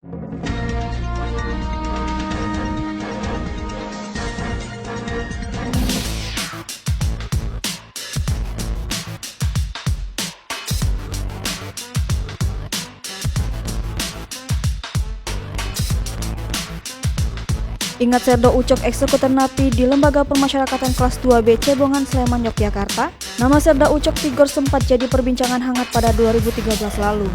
Ingat Serda Ucok eksekutor napi di Lembaga Permasyarakatan Kelas 2B Cebongan, Sleman, Yogyakarta? Nama Serda Ucok Tigor sempat jadi perbincangan hangat pada 2013 lalu.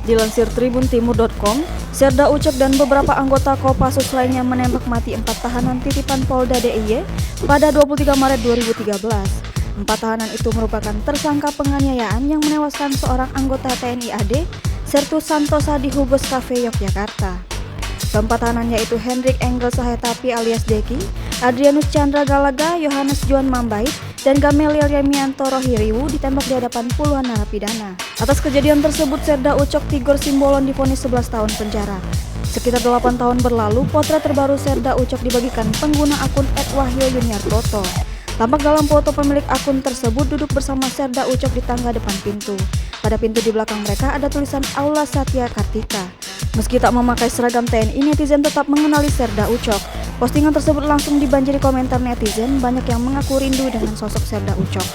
Dilansir tribuntimur.com, Serda Ucok dan beberapa anggota Kopassus lainnya menembak mati 4 tahanan titipan Polda DIY pada 23 Maret 2013. 4 tahanan itu merupakan tersangka penganiayaan yang menewaskan seorang anggota TNI AD, Sertu Santosa di Hubes Cafe, Yogyakarta. Keempat tahanan yaitu Hendrik Engel Sahetapi alias Deki, Adrianus Chandra Galaga, Yohanes Juan Mambait, dan Gameliel Yemianto Rohiriwu ditembak di hadapan puluhan narapidana. Atas kejadian tersebut, Serda Ucok Tigor Simbolon divonis 11 tahun penjara. Sekitar 8 tahun berlalu, potret terbaru Serda Ucok dibagikan pengguna akun @wahyo_yuniartoto. Tampak dalam foto pemilik akun tersebut duduk bersama Serda Ucok di tangga depan pintu. Pada pintu di belakang mereka ada tulisan Aula Satya Kartika. Meski tak memakai seragam TNI, netizen tetap mengenali Serda Ucok. Postingan tersebut langsung dibanjiri komentar netizen, banyak yang mengaku rindu dengan sosok Serda Ucok.